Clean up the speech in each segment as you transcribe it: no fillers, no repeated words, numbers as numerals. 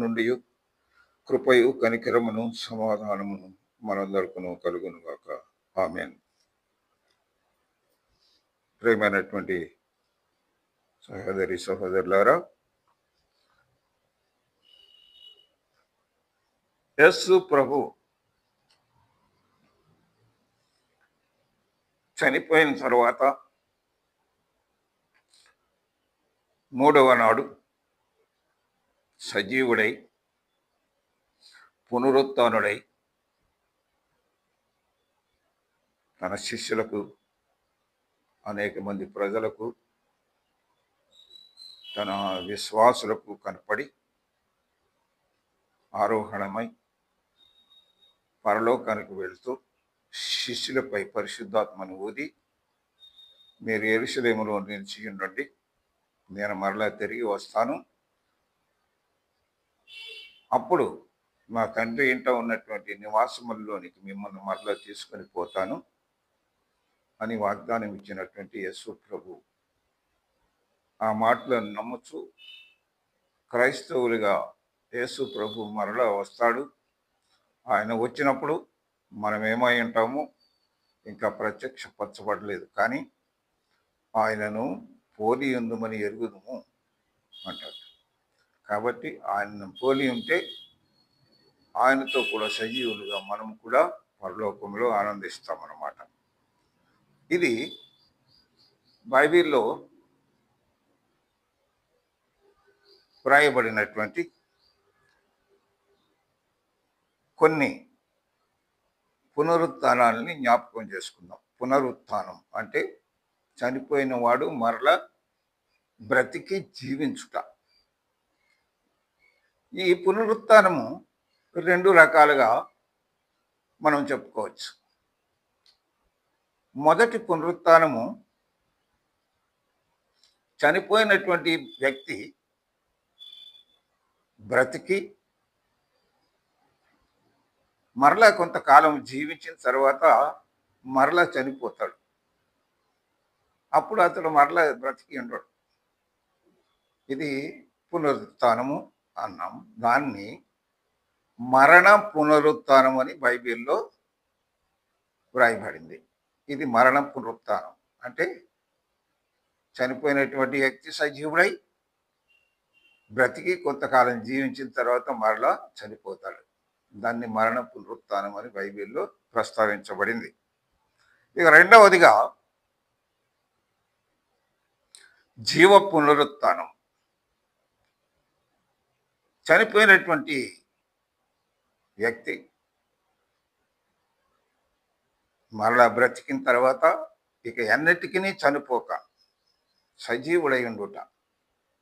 నుండి కృపయు కనికరమును సమాధానమును మనందరికను కలుగును గాక. ఆమేన్. ప్రియమైనటువంటి సహోదరి సహోదరులారా, యేసు ప్రభు చనిపోయిన తర్వాత మూడవ నాడు సజీవుడై పునరుత్థానుడై తన శిష్యులకు, అనేక మంది ప్రజలకు, తన విశ్వాసులకు కనపడి ఆరోహణమై పరలోకానికి వెళుతూ శిష్యులపై పరిశుద్ధాత్మను ఊది, మీరు యెరూషలేములో నిలిచి ఉండండి, నేను మరలా తిరిగి వస్తాను, అప్పుడు మా తండ్రి ఇంట ఉన్నటువంటి నివాసముల్లోనికి మిమ్మల్ని మరలా తీసుకొని పోతాను అని వాగ్దానం ఇచ్చినటువంటి యేసు ప్రభు ఆ మాటలను నమ్ముచు క్రైస్తవులుగా యేసు ప్రభు మరలా వస్తాడు. ఆయన వచ్చినప్పుడు మనం ఏమై ఉంటామో ఇంకా ప్రత్యక్షపరచబడలేదు, కానీ ఆయనను పోలి ఉందమని ఎరుగుదుము అంటాడు. కాబట్టి ఆయనను పోలి ఉంటే ఆయనతో కూడా సజీవులుగా మనం కూడా పరలోకంలో ఆనందిస్తామన్నమాట. ఇది బైబిల్లో వ్రాయబడినటువంటి కొన్ని పునరుత్థానాలని జ్ఞాపకం చేసుకుందాం. పునరుత్థానం అంటే చనిపోయిన వాడు మరలా బ్రతికి జీవించుట. ఈ పునరుత్థానము రెండు రకాలుగా మనం చెప్పుకోవచ్చు. మొదటి పునరుత్థానము చనిపోయినటువంటి వ్యక్తి బ్రతికి మరలా కొంతకాలం జీవించిన తర్వాత మరలా చనిపోతాడు. అప్పుడు అతడు మరలా బ్రతికి ఉండడు. ఇది పునరుత్థానము అన్నాం. దాన్ని మరణ పునరుత్థానం అని బైబిల్లో వ్రాయబడింది. ఇది మరణ పునరుత్థానం అంటే చనిపోయినటువంటి వ్యక్తి సజీవుడై బ్రతికి కొంతకాలం జీవించిన తర్వాత మరలా చనిపోతాడు. దాన్ని మరణ పునరుత్థానం అని బైబిల్లో ప్రస్తావించబడింది. ఇక రెండవదిగా జీవ పునరుత్థానం. చనిపోయినటువంటి వ్యక్తి మరలా బ్రతికిన తర్వాత ఇక ఎన్నటికీ చనిపోక సజీవుడై ఉండుట,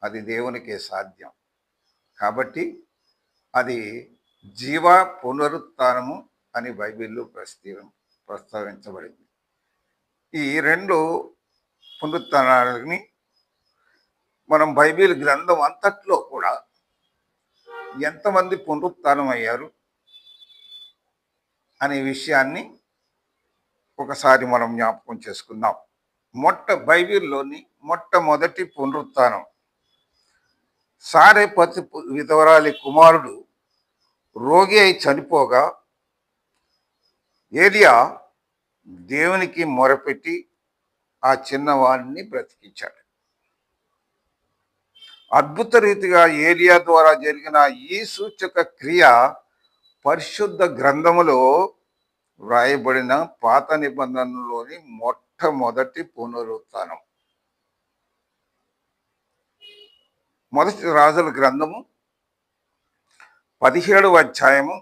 అది దేవునికే సాధ్యం. కాబట్టి అది జీవ పునరుత్థానము అని బైబిల్లో ప్రస్తావించబడింది. ఈ రెండు పునరుత్థానాలని మనం బైబిల్ గ్రంథం అంతట్లో కూడా ఎంతమంది పునరుత్థానం అయ్యారు అనే విషయాన్ని ఒకసారి మనం జ్ఞాపకం చేసుకుందాం. బైబిల్లోని మొట్టమొదటి పునరుత్థానం సారెపతు విధవరాలి కుమారుడు రోగి అయి చనిపోగా ఏలియా దేవునికి మొరపెట్టి ఆ చిన్నవాడిని బ్రతికించాడు. అద్భుత రీతిగా ఏలియా ద్వారా జరిగిన ఈ సూచక క్రియ పరిశుద్ధ గ్రంథములో వ్రాయబడిన పాత నిబంధనలోని మొట్టమొదటి పునరుత్థానం. మొదటి రాజుల గ్రంథము 17వ అధ్యాయము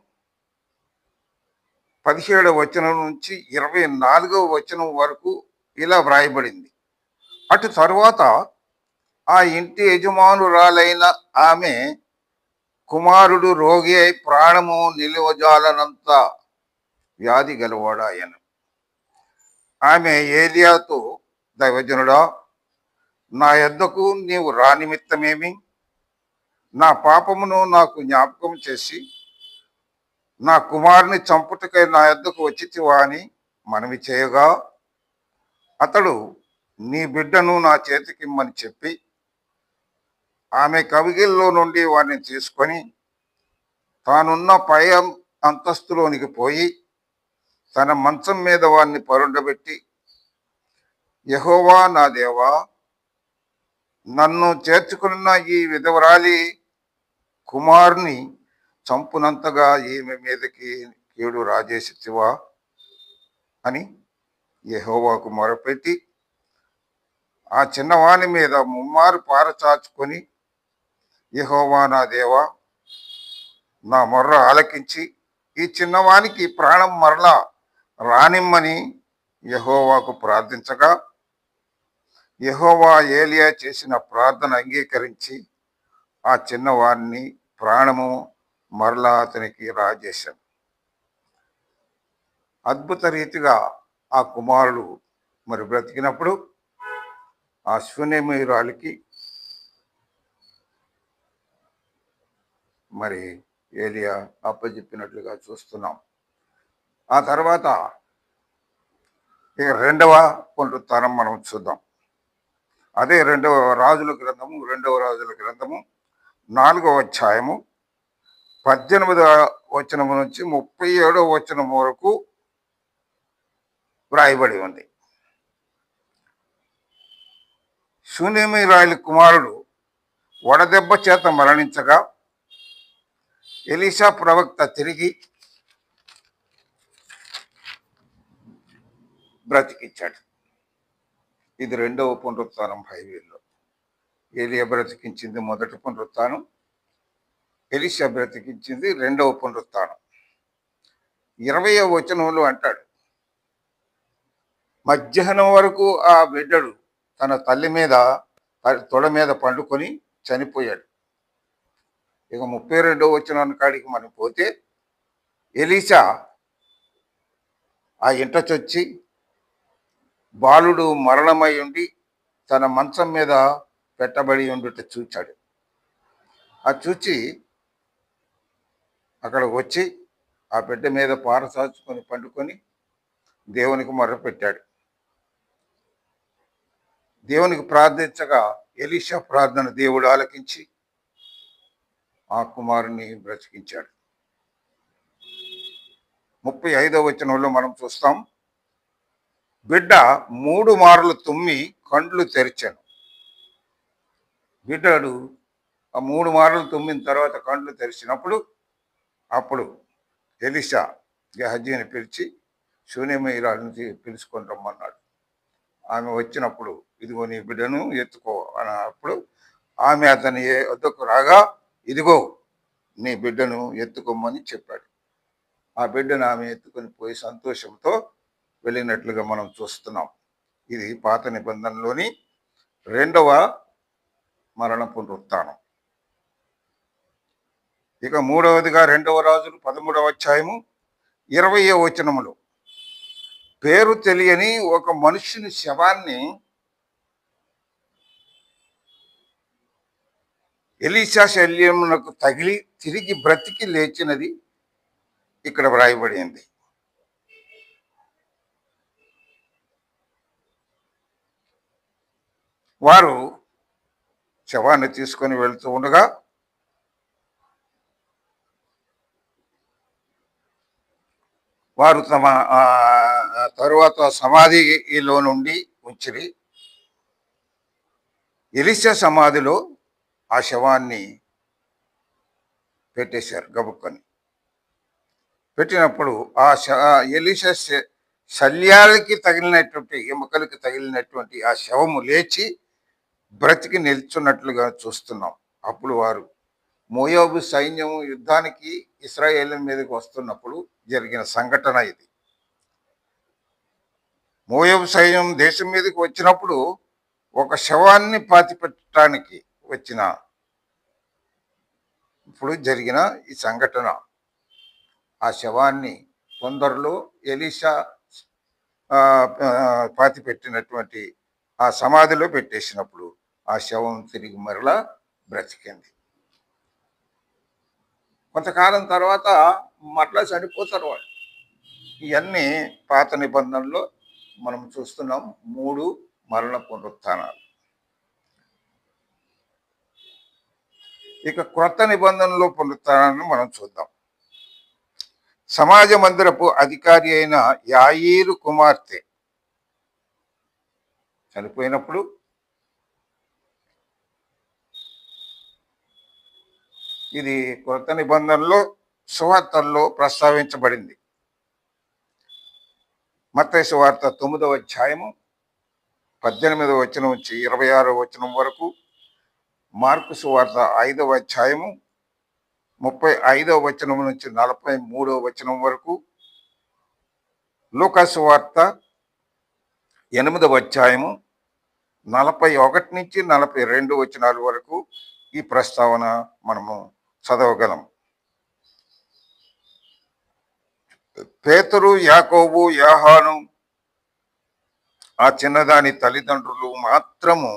17వ వచనం నుంచి 24వ వచనం వరకు ఇలా వ్రాయబడింది. అటు తరువాత ఆ ఇంటి యజమానురాలైన ఆమె కుమారుడు రోగి అయి ప్రాణము నిలువజాలనంత వ్యాధి గలవాడాయను. ఆమె ఏలియాతో, దైవజనుడా, నా యొద్దకు నీవు రా నిమిత్తమేమి? నా పాపమును నాకు జ్ఞాపకం చేసి నా కుమారుని చంపుటకై నా యొద్దకు వచ్చితివా అని మనవి చేయగా, అతడు నీ బిడ్డను నా చేతికిమ్మని చెప్పి ఆమె కవిగిల్లో నుండి వారిని తీసుకొని తానున్న పై అంతస్తులోనికి పోయి తన మంచం మీద వారిని పరుండబెట్టి, యెహోవా నా దేవా, నన్ను చేర్చుకున్న ఈ విధవరాలి కుమారుని చంపునంతగా ఈమె మీదకి కీడు రాజేసివా అని యెహోవాకు మొరపెట్టి ఆ చిన్నవాని మీద ముమ్మారు పారచాచుకొని, యెహోవా నా దేవా, నా మొర్ర ఆలకించి ఈ చిన్నవానికి ప్రాణం మరలా రానిమ్మని యెహోవాకు ప్రార్థించగా, యెహోవా ఏలియా చేసిన ప్రార్థన అంగీకరించి ఆ చిన్నవారిని ప్రాణము మరలా అతనికి రాజేశాను. అద్భుత రీతిగా ఆ కుమారుడు మరి బ్రతికినప్పుడు ఆ శూన్యమయురాలికి మరి ఏలియా అప్పచెప్పినట్లుగా చూస్తున్నాం. ఆ తర్వాత ఇక రెండవ పునరుత్థానం మనం చూద్దాం. అదే రెండవ రాజుల గ్రంథము 4వ అధ్యాయము 18వ వచనం నుంచి 37వ వచనం వరకు వ్రాయబడి ఉంది. శూనేమీరాయలి కుమారుడు వడదెబ్బ చేత మరణించగా ఎలీషా ప్రవక్త తిరిగి బ్రతికించాడు. ఇది రెండవ పునరుత్థానం బైబిల్లో. ఏలియా బ్రతికించింది మొదటి పునరుత్థానం, ఎలీషా బ్రతికించింది రెండవ పునరుత్థానం. 20వ వచనంలో అంటాడు, మధ్యాహ్నం వరకు ఆ బిడ్డడు తన తల్లి మీద తొడ మీద పండుకొని చనిపోయాడు. ఇక 32వ వచనం కాడికి మనం పోతే, ఎలీషా ఆ ఇంట చొచ్చి బాలుడు మరణమై ఉండి తన మంచం మీద పెట్టబడి ఉండుట చూచాడు. ఆ చూచి అక్కడ వచ్చి ఆ బిడ్డ మీద పారసాచుకొని పండుకొని దేవునికి మొర్రపెట్టాడు. దేవునికి ప్రార్థించగా ఎలీషా ప్రార్థన దేవుడు ఆలకించి ఆ కుమారుని బ్రతికించాడు. 35వ వచనంలో మనం చూస్తాం, బిడ్డ 3 మార్లు తుమ్మి కండ్లు తెరిచాను. బిడ్డడు ఆ 3 మార్లు తుమ్మిన తర్వాత కండ్లు తెరిచినప్పుడు అప్పుడు ఎలీషా గెహజీని పిలిచి శూనేమీరాలిని పిలుచుకొని రమ్మన్నాడు. ఆమె వచ్చినప్పుడు, ఇదిగో నీ బిడ్డను ఎత్తుకో అన్నప్పుడు ఆమె అతని వద్దకు రాగా, ఇదిగో నీ బిడ్డను ఎత్తుకోమని చెప్పాడు. ఆ బిడ్డను ఆమె ఎత్తుకొని పోయి సంతోషంతో వెళ్ళినట్లుగా మనం చూస్తున్నాం. ఇది పాత నిబంధనలోని రెండవ మరణ పునరుత్థానం. ఇక మూడవదిగా 2వ రాజులు 13వ అధ్యాయము 20వ వచనములో పేరు తెలియని ఒక మనుష్యుని శవాన్ని ఎలీషా శల్యమునకు తగిలి తిరిగి బ్రతికి లేచినది ఇక్కడ వ్రాయబడింది. వారు శవాన్ని తీసుకొని వెళ్తూ ఉండగా వారు తమ తరువాత సమాధిలో నుండి ఉంచిరి. ఎలీషా సమాధిలో ఆ శవాన్ని పెట్టేశారు. గబుక్కొని పెట్టినప్పుడు ఆ ఎలీషా శల్యాలకి తగిలినటువంటి ఎముకలకి తగిలినటువంటి ఆ శవము లేచి బ్రతికి నిల్చున్నట్లుగా చూస్తున్నాం. అప్పుడు వారు మోయాబు సైన్యము యుద్ధానికి ఇశ్రాయేలు మీదకి వస్తున్నప్పుడు జరిగిన సంఘటన ఇది. మోయాబు సైన్యం దేశం మీదకి వచ్చినప్పుడు ఒక శవాన్ని పాతిపెట్టడానికి వచ్చిన ఇప్పుడు జరిగిన ఈ సంఘటన. ఆ శవాన్ని కొందరిలో ఎలీషా పాతిపెట్టినటువంటి ఆ సమాధిలో పెట్టేసినప్పుడు ఆ శవం తిరిగి మరలా బ్రతికింది. కొంతకాలం తర్వాత మరలా చనిపోతారు వాళ్ళు. ఇవన్నీ పాత నిబంధనలో మనం చూస్తున్నాం. 3 మరణ పునరుత్థానాలు. ఇక క్రొత్త నిబంధనలో పునరుత్థానాన్ని మనం చూద్దాం. సమాజ మందిరపు అధికారి అయిన యాయీరు కుమార్తె చనిపోయినప్పుడు ఇది కొత్త నిబంధనలో సువార్తల్లో ప్రస్తావించబడింది. మత్తయి సువార్త 9వ అధ్యాయము 18వ వచనం నుంచి 26వ వచనం వరకు, మార్కు సువార్త 5వ అధ్యాయము 35వ వచనం నుంచి 43వ వచనం వరకు, లూకా సువార్త 8వ అధ్యాయము 41 నుంచి 42 వచనాల వరకు ఈ ప్రస్తావన మనము చదవగలం. పేతురు, యాకోబు, యోహాను, ఆ చిన్నదాని తల్లిదండ్రులు మాత్రము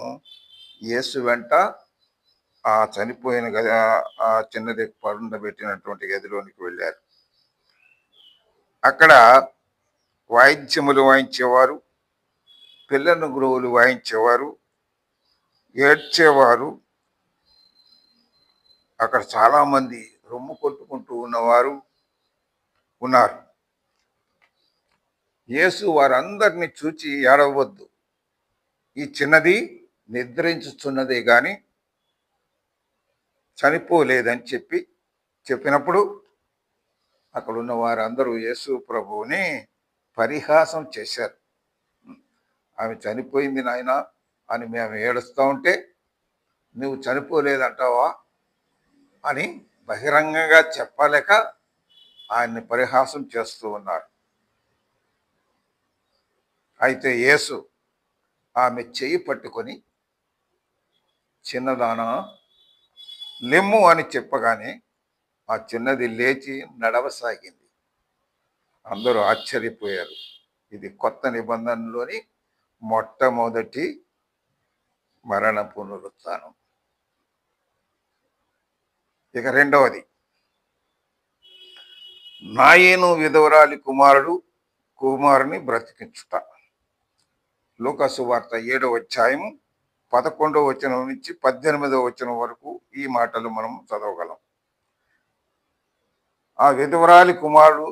యేసు వెంట ఆ చనిపోయిన గది, ఆ చిన్నది పరుండబెట్టినటువంటి గదిలోనికి వెళ్ళారు. అక్కడ వాయిద్యములు వాయించేవారు, పిల్లల గురువులు వాయించేవారు, ఏడ్చేవారు, అక్కడ చాలామంది రొమ్ము కొట్టుకుంటూ ఉన్నవారు ఉన్నారు. యేసు వారందరినీ చూచి ఏడవద్దు, ఈ చిన్నది నిద్రించుతున్నదే గాని చనిపోలేదని చెప్పినప్పుడు అక్కడ ఉన్న వారందరూ యేసు ప్రభువుని పరిహాసం చేశారు. ఆమె చనిపోయింది నాయన అని మేము ఏడుస్తూ ఉంటే నువ్వు చనిపోలేదంటావా అని బహిరంగంగా చెప్పలేక ఆయన్ని పరిహాసం చేస్తూ ఉన్నారు. అయితే యేసు ఆమె చెయ్యి పట్టుకొని, చిన్నదానా లెమ్ము అని చెప్పగానే ఆ చిన్నది లేచి నడవసాగింది. అందరూ ఆశ్చర్యపోయారు. ఇది కొత్త నిబంధనలోని మొట్టమొదటి మరణ పునరుత్థానం. ఇక రెండవది, నాయీను విధవరాలి కుమారుని బ్రతికించుట. లూకా సువార్త 7వ అధ్యాయము 11వ వచనం నుంచి 18వ వచనం వరకు ఈ మాటలు మనం చదవగలం. ఆ విధవరాలి కుమారుడు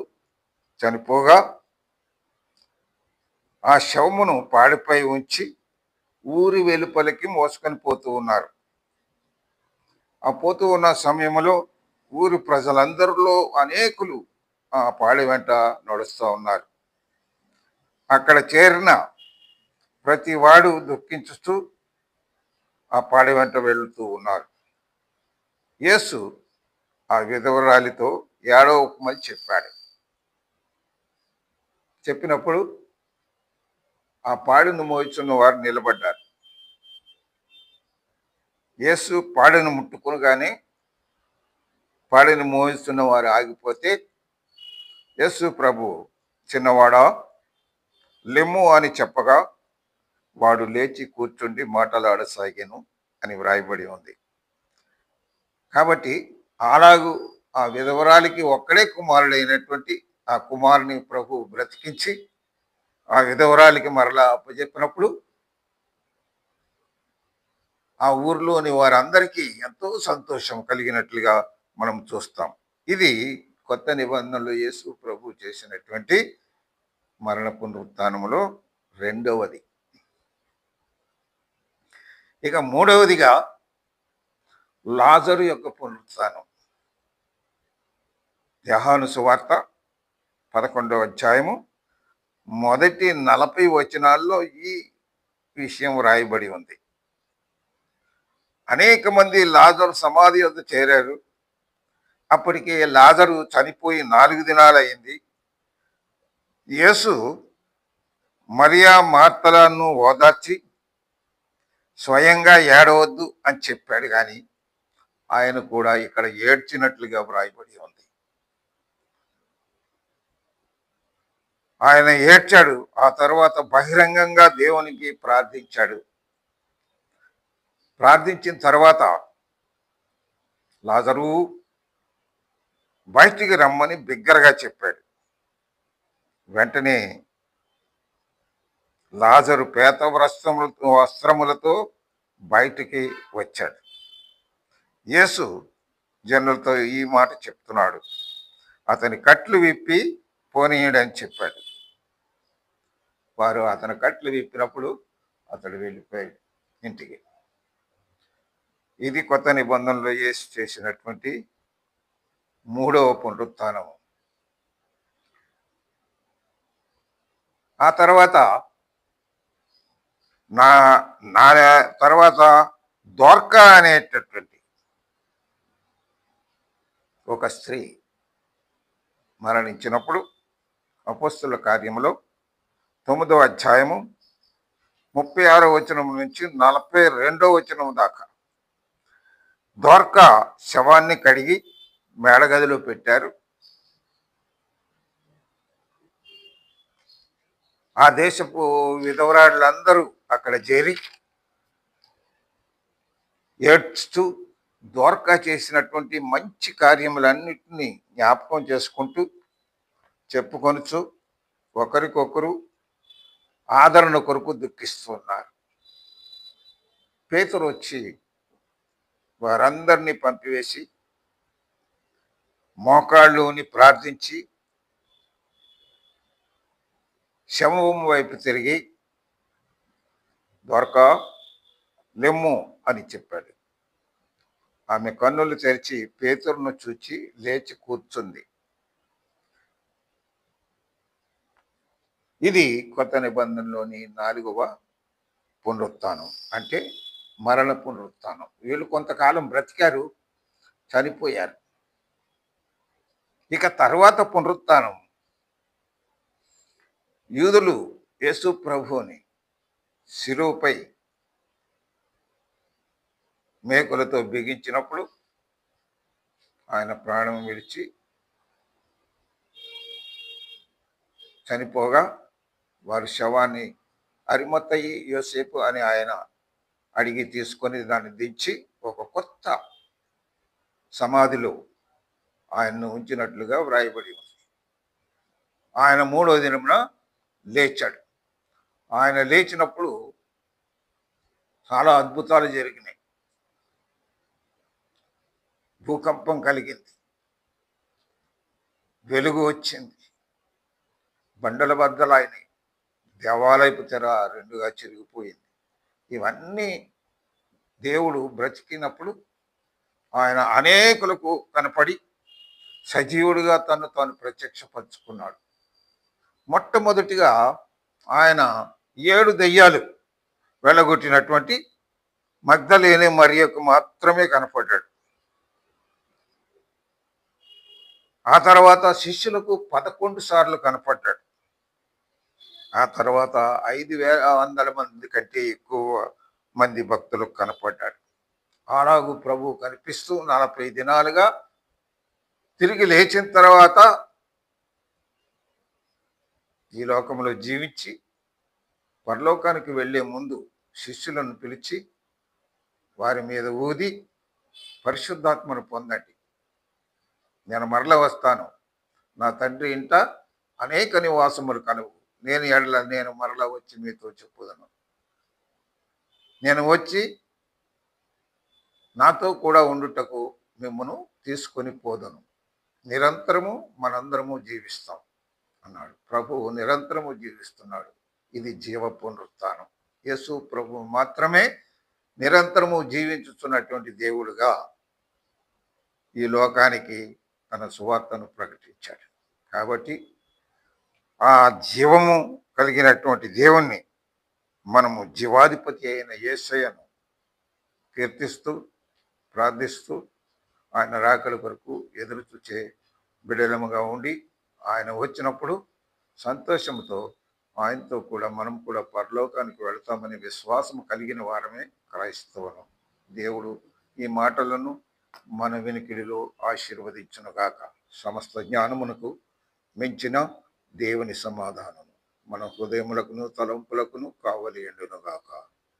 చనిపోగా ఆ శవమును పాడిపై ఉంచి ఊరి వెలుపలికి మోసుకొని పోతూ ఉన్నారు. ఆ పోతూ ఉన్న సమయంలో ఊరి ప్రజలందరిలో అనేకులు ఆ పాడి వెంట నడుస్తూ ఉన్నారు. అక్కడ చేరిన ప్రతి వాడు దుఃఖించుతూ ఆ పాడి వెంట వెళుతూ ఉన్నారు. యేసు ఆ విధవరాలితో ఏడవకమని చెప్పాడు. చెప్పినప్పుడు ఆ పాడిని మోయిచున్న వారు నిలబడ్డారు. యేసు పాడిని ముట్టుకునగానే పాడిని మోయిస్తున్న వారు ఆగిపోతే యేసు ప్రభు చిన్నవాడా లెమ్ము అని చెప్పగా వాడు లేచి కూర్చుండి మాటలాడసాగాను అని వ్రాయబడి ఉంది. కాబట్టి అలాగూ ఆ విధవరాలికి ఒక్కడే కుమారుడైనటువంటి ఆ కుమారుని ప్రభు బ్రతికించి ఆ విధవరాలికి మరలా అప్పచెప్పినప్పుడు ఆ ఊర్లోని వారందరికీ ఎంతో సంతోషం కలిగినట్లుగా మనం చూస్తాం. ఇది కొత్త నిబంధనలో యేసు ప్రభు చేసినటువంటి మరణ పునరుత్థానములో రెండవది. ఇక మూడవదిగా లాజరు యొక్క పునరుత్థానం. యోహాను సువార్త 11వ అధ్యాయము మొదటి 40 వచనాల్లో ఈ విషయం రాయబడి ఉంది. అనేక మంది లాజరు సమాధి వద్ద చేరారు. అప్పటికే లాజరు చనిపోయి 4 దినాలు అయింది. యేసు మరియా మార్తలను ఓదార్చి స్వయంగా ఏడవద్దు అని చెప్పాడు, కానీ ఆయన కూడా ఇక్కడ ఏడ్చినట్లుగా వ్రాయబడి ఉంది. ఆయన ఏడ్చాడు. ఆ తర్వాత బహిరంగంగా దేవునికి ప్రార్థించాడు. ప్రార్థించిన తర్వాత లాజరు బయటికి రమ్మని బిగ్గరగా చెప్పాడు. వెంటనే లాజరు పేత వస్త్రములతో బయటికి వచ్చాడు. యేసు జనులతో ఈ మాట చెప్తున్నాడు, అతని కట్లు విప్పి పోనీయడని చెప్పాడు. వారు అతని కట్లు విప్పినప్పుడు అతడు వెళ్ళిపోయాడు ఇంటికి. ఇది కొత్త నిబంధనలో యేసు చేసినటువంటి 3వ పునరుత్థానం. ఆ తర్వాత నా నా తర్వాత దోర్కా అనేటటువంటి ఒక స్త్రీ మరణించినప్పుడు అపోస్తుల కార్యములో 9వ అధ్యాయము 36వ వచనం నుంచి 42వ వచనం దాకా దోర్కా శవాన్ని కడిగి మేడగదిలో పెట్టారు. ఆ దేశపు విధవరాళ్ళందరూ అక్కడ చేరి ఏడ్చుతూ దోర్కా చేసినటువంటి మంచి కార్యములన్నిటినీ జ్ఞాపకం చేసుకుంటూ చెప్పుకొనుచు ఒకరికొకరు ఆదరణ కొరకు దుఃఖిస్తున్నారు. పేతురు వచ్చి వారందరినీ పంపివేసి మోకాళ్ళుని ప్రార్థించి శవం వైపు తిరిగి దొరకా లెమ్ము అని చెప్పాడు. ఆమె కన్నులు తెరిచి పేతురును చూచి లేచి కూర్చుంది. ఇది కొత్త నిబంధనలోని 4వ పునరుత్థానం, అంటే మరణ పునరుత్థానం. వీళ్ళు కొంతకాలం బ్రతికారు, చనిపోయారు. ఇక తర్వాత పునరుత్థానం యూదులు యేసు ప్రభువుని శిలువపై మేకులతో బిగించినప్పుడు ఆయన ప్రాణం విడిచి చనిపోగా వారి శవాన్ని అరిమత్తయి యోసేపు అని ఆయన అడిగి తీసుకొని దాన్ని దించి ఒక కొత్త సమాధిలో ఆయన్ను ఉంచినట్లుగా వ్రాయబడి ఉంది. ఆయన 3వ దినమున లేచాడు. ఆయన లేచినప్పుడు చాలా అద్భుతాలు జరిగినాయి. భూకంపం కలిగింది, వెలుగు వచ్చింది, బండల బద్దలైనాయి, దేవాలయపు తెర 2గా చిరిగిపోయింది. ఇవన్నీ దేవుడు బ్రతికినప్పుడు ఆయన అనేకులకు కనపడి సజీవుడిగా తాను ప్రత్యక్షపరుచుకున్నాడు. మొట్టమొదటిగా ఆయన 7 దెయ్యాలు వెళ్ళగొట్టినటువంటి మగ్దలేనే మరియకు మాత్రమే కనపడ్డాడు. ఆ తర్వాత శిష్యులకు 11 సార్లు కనపడ్డాడు. ఆ తర్వాత 500 మంది కంటే ఎక్కువ మంది భక్తులకు కనపడ్డాడు. అలాగూ ప్రభు కనిపిస్తూ 40 దినాలుగా తిరిగి లేచిన తర్వాత ఈ లోకంలో జీవించి పరలోకానికి వెళ్లే ముందు శిష్యులను పిలిచి వారి మీద ఊది పరిశుద్ధాత్మను పొందండి, నేను మరల వస్తాను, నా తండ్రి ఇంట అనేక నివాసములు కలవు, నేను మరల వచ్చి మీతో చెప్పుదను, నేను వచ్చి నాతో కూడా ఉండుటకు మిమ్మను తీసుకొని పోదను, నిరంతరము మనందరము జీవిస్తాం అన్నాడు. ప్రభువు నిరంతరము జీవిస్తున్నాడు. ఇది జీవ పునరుత్థానం. యేసు ప్రభు మాత్రమే నిరంతరము జీవించుతున్నటువంటి దేవుడుగా ఈ లోకానికి తన సువార్తను ప్రకటించాడు. కాబట్టి ఆ జీవము కలిగినటువంటి దేవుణ్ణి మనము జీవాధిపతి అయిన యేసయ్యను కీర్తిస్తూ ప్రార్థిస్తూ ఆయన రాకడ కొరకు ఎదురు చూచే బిడలముగా ఉండి ఆయన వచ్చినప్పుడు సంతోషంతో ఆయనతో కూడా మనం కూడా పరలోకానికి వెళతామని విశ్వాసం కలిగిన వారమే క్రైస్తవులం. దేవుడు ఈ మాటలను మన వెనుకిడిలో ఆశీర్వదించునుగాక. సమస్త జ్ఞానమునకు మించిన దేవుని సమాధానము మన హృదయములకును తలంపులకును కావలి ఎండునుగాక.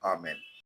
ఆమేన్.